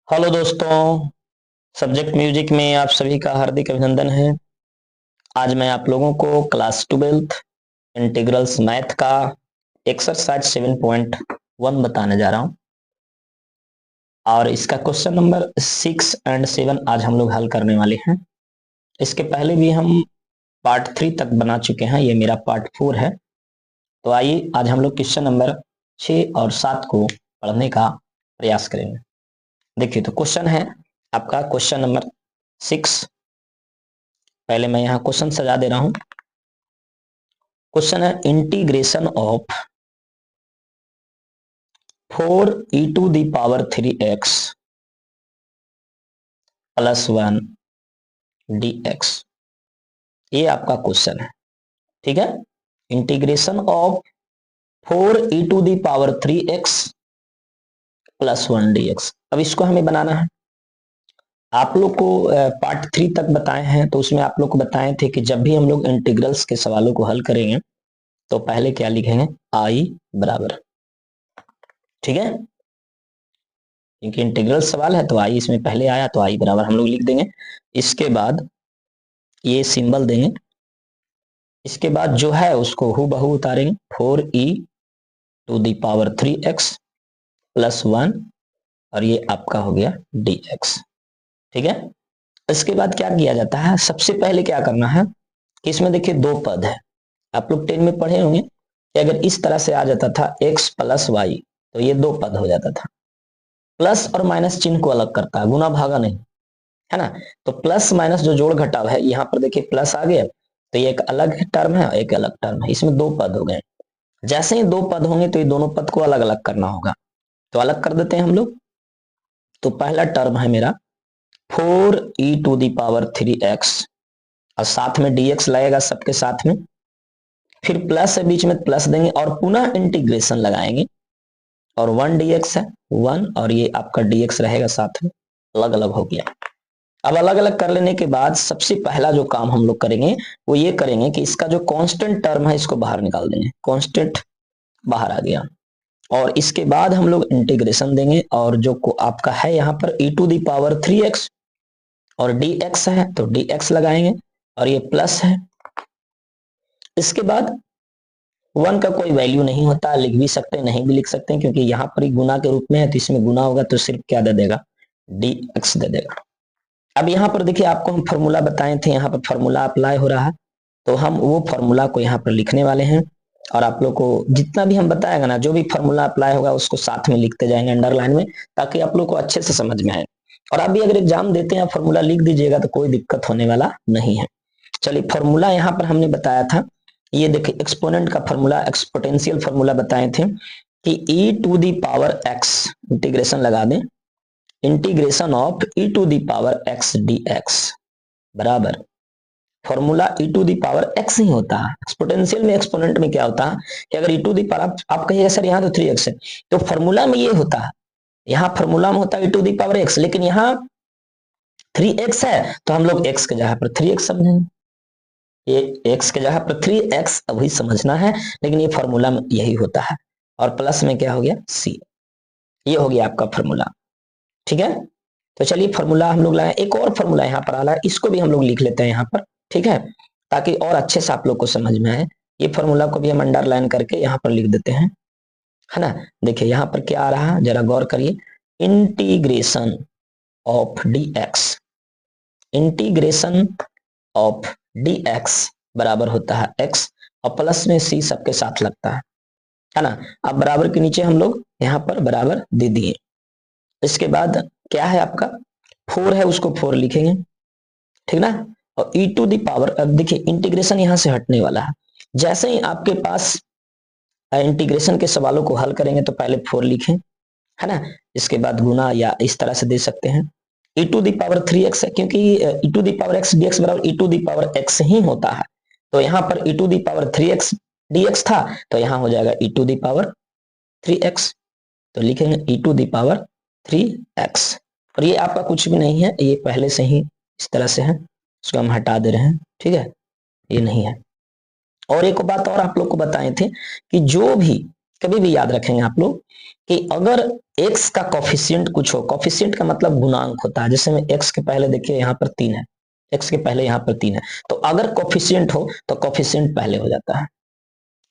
Hello दोस्तों। Subject music में आप सभी का हार्दिक अभिनंदन है। आज मैं आप लोगों को क्लास 12th इंटीग्रल्स मैथ का एक्सरसाइज 7.1 बताने जा रहा हूं और इसका क्वेश्चन नंबर 6 एंड 7 आज हम लोग हल करने वाले हैं। इसके पहले भी हम पार्ट 3 तक बना चुके हैं, ये मेरा पार्ट 4 है। तो आइए आज हम लोग क्वेश्चन नंबर 6 और 7 को पढ़ने का प्रयास करेंगे। देखिए, तो क्वेश्चन है आपका क्वेश्चन नंबर 6। पहले मैं यहाँ क्वेश्चन सजा दे रहा हूं। क्वेश्चन है integration of 4e⁻³ plus 1 dx। ये आपका क्वेश्चन है, ठीक है। Integration of 4e⁻³ plus 1 dx। अब इसको हमें बनाना है। आप लोग को पार्ट 3 तक बताए हैं, तो उसमें आप लोग को बताए थे कि जब भी हम लोग इंटीग्रल्स के सवालों को हल करेंगे तो पहले क्या लिखेंगे, आई बराबर, ठीक है। क्योंकि इंटीग्रल सवाल है तो आई इसमें पहले आया, तो आई बराबर हम लोग लिख देंगे। इसके बाद ये सिंबल देंगे। इसके बाद जो है उसको हूबहू उतारेंगे, 4e⁻³ प्लस 1 और ये आपका हो गया dx, ठीक है। इसके बाद क्या किया जाता है, सबसे पहले क्या करना है कि इसमें देखिए दो पद है। आप लोग 10 में पढ़े होंगे कि अगर इस तरह से आ जाता था x प्लस वाई तो ये दो पद हो जाता था। प्लस और माइनस चिन्ह को अलग करता है, गुना भागा नहीं, है ना। तो प्लस माइनस जो जोड़ घटाव है, यहाँ पर देखिए प्लस आ गया तो ये एक अलग टर्म है और एक अलग टर्म है, इसमें दो पद हो गए। जैसे ही दो पद होंगे तो ये दोनों पद को अलग अलग करना होगा, तो अलग कर देते हैं हम लोग। तो पहला टर्म है मेरा 4e⁻³ और साथ में dx लगेगा सबके साथ में, फिर प्लस है बीच में प्लस देंगे और पुनः इंटीग्रेशन लगाएंगे और 1 dx है 1 और ये आपका dx रहेगा साथ में, अलग अलग हो गया। अब अलग अलग कर लेने के बाद सबसे पहला जो काम हम लोग करेंगे वो ये करेंगे कि इसका जो कांस्टेंट टर्म है इसको बाहर निकाल देंगे। कांस्टेंट बाहर आ गया और इसके बाद हम लोग इंटीग्रेशन देंगे और जो आपका है यहाँ पर e⁻³ और dx है तो dx लगाएंगे और ये प्लस है। इसके बाद 1 का कोई वैल्यू नहीं होता, लिख भी सकते नहीं भी लिख सकते हैं, क्योंकि यहाँ पर ही गुना के रूप में है तो इसमें गुना होगा तो सिर्फ क्या दे देगा, dx दे देगा। अब यहाँ पर देखिए आपको हम फॉर्मूला बताए थे, यहाँ पर फॉर्मूला अप्लाई हो रहा है तो हम वो फॉर्मूला को यहाँ पर लिखने वाले हैं और आप लोग को जितना भी हम बताएगा ना, जो भी फॉर्मूला अप्लाई होगा उसको साथ में लिखते जाएंगे अंडरलाइन में, ताकि आप लोग को अच्छे से समझ में आए। और आप भी अगर एग्जाम देते हैं फॉर्मूला लिख दीजिएगा तो कोई दिक्कत होने वाला नहीं है। चलिए, फॉर्मूला यहाँ पर हमने बताया था, ये देखिए एक्सपोनेंट का फॉर्मूला, एक्सपोनेंशियल फॉर्मूला बताए थे कि e⁻x इंटीग्रेशन लगा दें, इंटीग्रेशन ऑफ e⁻x dx बराबर फॉर्मूला e⁻x ही होता है। एक्सपोनेंशियल में एक्सपोनेंट में क्या होता है कि अगर आप कहिएगा सर यहाँ तो 3x है, तो फॉर्मूला में ये होता है, यहाँ फॉर्मूला में होता है e⁻x, लेकिन यहाँ 3x है तो हम लोग x के जगह पर 3x समझेंगे। ये x के जगह पर 3x अभी समझना है, लेकिन ये फॉर्मूला में यही होता है। और प्लस में क्या हो गया, c, ये हो गया आपका फॉर्मूला, ठीक है। तो चलिए फॉर्मूला हम लोग लाए, एक और फॉर्मूला यहाँ पर आ रहा है, इसको भी हम लोग लिख लेते हैं यहाँ पर, ठीक है, ताकि और अच्छे से आप लोग को समझ में आए। ये फॉर्मूला को भी हम अंडरलाइन करके यहाँ पर लिख देते हैं, है ना। देखिए यहाँ पर क्या आ रहा है, जरा गौर करिए, integration of dx, integration of dx बराबर होता है x और प्लस में c सबके साथ लगता है ना। अब बराबर के नीचे हम लोग यहाँ पर बराबर दे दिए। इसके बाद क्या है आपका 4 है, उसको 4 लिखेंगे, ठीक ना। और e⁻, अब देखिए इंटीग्रेशन यहां से हटने वाला है। जैसे ही आपके पास इंटीग्रेशन के सवालों को हल करेंगे तो पहले 4 लिखें, है ना। इसके बाद गुना या इस तरह से दे सकते हैं, e⁻3x है, क्योंकि e⁻x dx बराबर e⁻x ही होता है, तो यहाँ पर e⁻3x dx था तो यहाँ हो जाएगा e⁻3x, तो लिखेंगे e⁻3x। और ये आपका कुछ भी नहीं है, ये पहले से ही इस तरह से है, इसको हम हटा दे रहे हैं, ठीक है, ये नहीं है। और एक बात और आप लोग को बताए थे कि जो भी कभी भी याद रखेंगे आप लोग कि अगर एक्स का कोफिशिएंट कुछ हो, कोफिशिएंट का मतलब गुणांक होता है, जैसे में एक्स के पहले देखिए यहाँ पर 3 है, एक्स के पहले यहाँ पर 3 है, तो अगर कोफिशिएंट हो तो कोफिशिएंट पहले हो जाता है,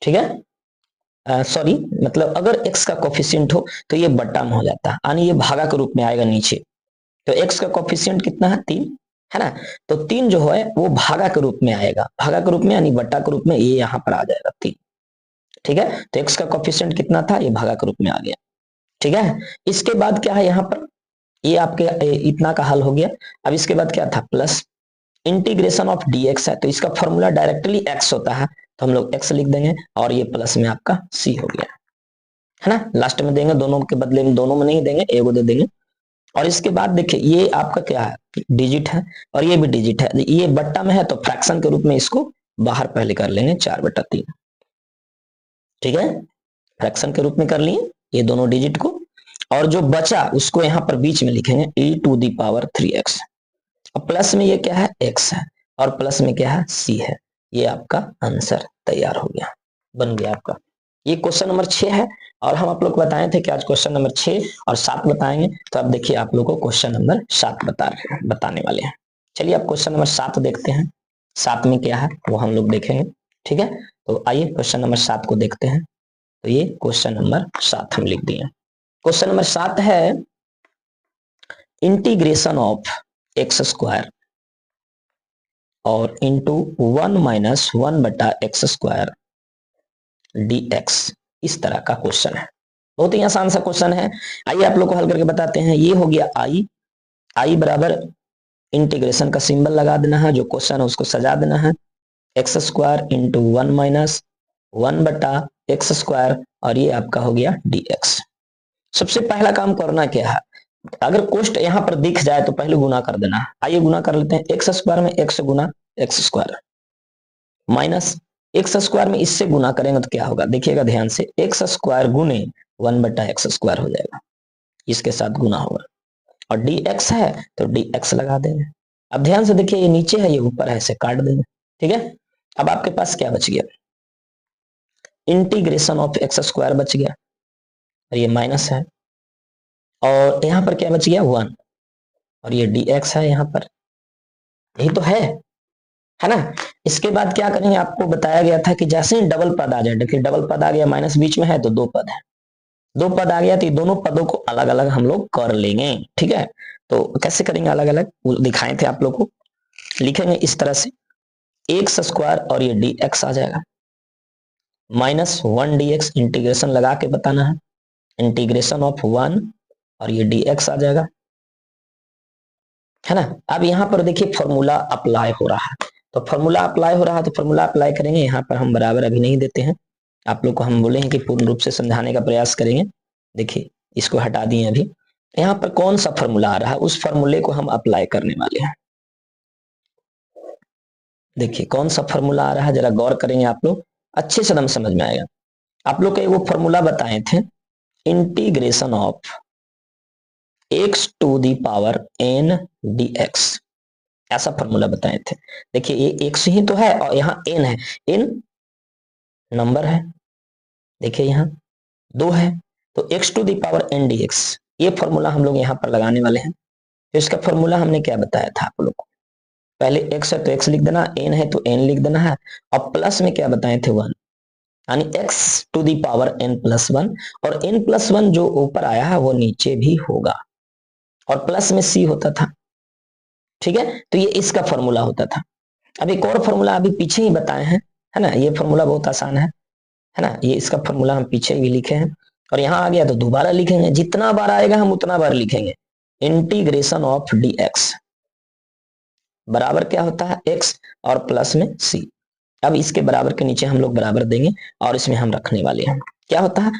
ठीक है। सॉरी, मतलब अगर एक्स का कोफिशिएंट हो तो ये बट्टा में हो जाता है, यानी ये भागा के रूप में आएगा नीचे। तो एक्स का कोफिशिएंट कितना है, 3 है ना, तो 3 जो है वो भागा के रूप में आएगा, भागा के रूप में यानी बट्टा के रूप में, ये यहाँ पर आ जाएगा 3, ठीक है। तो एक्स का कोफिशिएंट कितना था, ये भागा के रूप में आ गया, ठीक है। इसके बाद क्या है, यहाँ पर ये आपके इतना का हल हो गया। अब इसके बाद क्या था, प्लस इंटीग्रेशन ऑफ dx है, तो इसका फॉर्मूला डायरेक्टली x होता है, तो हम लोग x लिख देंगे, और ये प्लस में आपका c हो गया, है ना। लास्ट में देंगे, दोनों के बदले में दोनों में नहीं देंगे, एगो दे देंगे। और इसके बाद देखिए ये आपका क्या है, डिजिट है, और ये भी डिजिट है, ये बट्टा में है तो फ्रैक्शन के रूप में इसको बाहर पहले कर लेंगे, 4/3, ठीक है। फ्रैक्शन के रूप में कर लिए ये दोनों डिजिट को, और जो बचा उसको यहाँ पर बीच में लिखेंगे e⁻3x, और प्लस में ये क्या है, x है, और प्लस में क्या है, c है। ये आपका आंसर तैयार हो गया, बन गया आपका। ये क्वेश्चन नंबर 6 है, और हम आप लोग को बताए थे कि आज क्वेश्चन नंबर 6 और 7 बताएंगे, तो अब देखिए आप लोग को क्वेश्चन नंबर 7 बताने वाले हैं। चलिए आप क्वेश्चन नंबर 7 देखते हैं, 7 में क्या है वो हम लोग देखेंगे, ठीक है। तो आइए क्वेश्चन नंबर 7 को देखते हैं। तो ये क्वेश्चन नंबर 7 हम लिख दिए। क्वेश्चन नंबर 7 है इंटीग्रेशन ऑफ x² और इंटू 1 - 1/x² dx, इस तरह का क्वेश्चन है। बहुत ही आसान सा क्वेश्चन है, आइए आप लोग को हल करके बताते हैं। ये हो गया आई बराबर इंटीग्रेशन का सिंबल लगा देना है, जो क्वेश्चन है उसको सजा देना है, x² इंटू 1 - 1/x², और ये आपका हो गया dx। सबसे पहला काम करना क्या है, अगर कोष्ट यहाँ पर दिख जाए तो पहले गुना कर देना है। आइए गुना कर लेते हैं, x² में x गुना x² माइनस x² में इससे गुना करेंगे तो क्या होगा, देखिएगा ध्यान से, x² गुने 1/x² हो जाएगा, इसके साथ गुना होगा, और dx है तो dx लगा देंगे। अब ध्यान से देखिए, ये नीचे है ये ऊपर है, इसे काट देंगे, ठीक है। अब आपके पास क्या बच गया, इंटीग्रेशन ऑफ x² बच गया, और ये माइनस है, और यहाँ पर क्या बच गया 1, और ये dx है यहाँ पर, यही तो है ना। इसके बाद क्या करेंगे, आपको बताया गया था कि जैसे ही डबल पद आ जाए, देखिए डबल पद आ गया, माइनस बीच में है तो 2 पद है, 2 पद आ गया तो ये दोनों पदों को अलग अलग हम लोग कर लेंगे, ठीक है। तो कैसे करेंगे अलग अलग, वो दिखाए थे आप लोग को, लिखेंगे इस तरह से, x² और ये dx आ जाएगा, -1 dx, इंटीग्रेशन लगा के बताना है, इंटीग्रेशन ऑफ 1 और ये dx आ जाएगा, है ना। अब यहाँ पर देखिए फॉर्मूला अप्लाई हो रहा है, तो फॉर्मूला अप्लाई हो रहा है तो फॉर्मूला अप्लाई करेंगे। यहाँ पर हम बराबर अभी नहीं देते हैं, आप लोग को हम बोले हैं कि पूर्ण रूप से समझाने का प्रयास करेंगे। देखिए इसको हटा दिए अभी, यहाँ पर कौन सा फॉर्मूला आ रहा है उस फॉर्मूले को हम अप्लाई करने वाले हैं। देखिए कौन सा फॉर्मूला आ रहा है, जरा गौर करेंगे आप लोग, अच्छे से एकदम समझ में आएगा। आप लोग को वो फॉर्मूला बताए थे, इंटीग्रेशन ऑफ x⁻n dx, ऐसा फॉर्मूला बताए थे। देखिए ये x ही तो है और यहाँ n है, n नंबर है, देखिए यहाँ 2 है, तो x⁻n dx, ये फॉर्मूला हम लोग यहाँ पर लगाने वाले हैं। तो इसका फॉर्मूला हमने क्या बताया था आप लोग को, पहले x है तो x लिख देना, n है तो n लिख देना है, और प्लस में क्या बताए थे 1, यानी x⁻n+1, और n+1 जो ऊपर आया है वो नीचे भी होगा, और प्लस में c होता था, ठीक है। तो ये इसका फॉर्मूला होता था। अब एक और फॉर्मूला अभी पीछे ही बताए हैं, है ना, ये फॉर्मूला बहुत आसान है ना, ये इसका फॉर्मूला हम पीछे भी लिखे हैं, और यहाँ आ गया तो दोबारा लिखेंगे, जितना बार आएगा हम उतना बार लिखेंगे। इंटीग्रेशन ऑफ dx बराबर क्या होता है, x और प्लस में c। अब इसके बराबर के नीचे हम लोग बराबर देंगे, और इसमें हम रखने वाले हैं, क्या होता है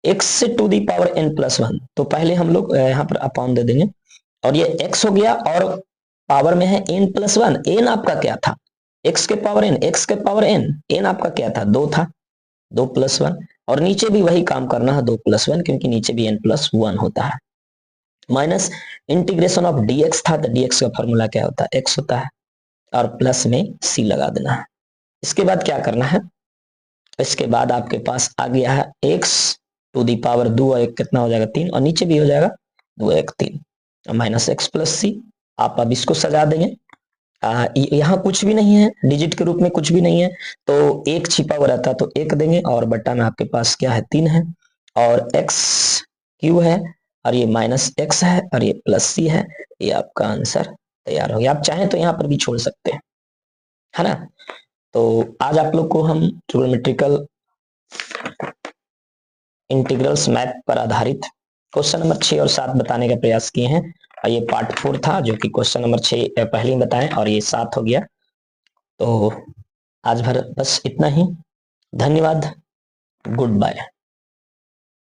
x⁻n+1, तो पहले हम लोग यहाँ पर अपॉन दे देंगे, और ये x हो गया, और पावर में है n+1, n आपका क्या था, x के पावर n, n आपका क्या था 2 था, 2+1, और नीचे भी वही काम करना है 2+1, क्योंकि नीचे भी n+1 होता है, माइनस इंटीग्रेशन ऑफ dx था, तो dx का फॉर्मूला क्या होता है, x होता है, और प्लस में c लगा देना है। इसके बाद क्या करना है, इसके बाद आपके पास आ गया है x टू दी पावर 2 और 1 कितना हो जाएगा 3, और नीचे भी हो जाएगा 2 1 3 माइनस एक्स प्लस सी। आप अब इसको सजा देंगे, यहाँ कुछ भी नहीं है, डिजिट के रूप में कुछ भी नहीं है, तो एक छिपा हुआ रहता तो एक देंगे, और बट्टा में आपके पास क्या है 3 है, और एक्स क्यू है, और ये माइनस एक्स है, और ये प्लस सी है। ये आपका आंसर तैयार हो गया। आप चाहें तो यहाँ पर भी छोड़ सकते हैं, है ना। तो आज आप लोग को हम ट्रिगोनोमेट्रिकल इंटीग्रल्स मैथ पर आधारित क्वेश्चन नंबर 6 और 7 बताने का प्रयास किए हैं, और ये पार्ट 4 था, जो कि क्वेश्चन नंबर 6 पहले ही बताएं, और ये 7 हो गया। तो आज भर बस इतना ही। धन्यवाद, गुड बाय।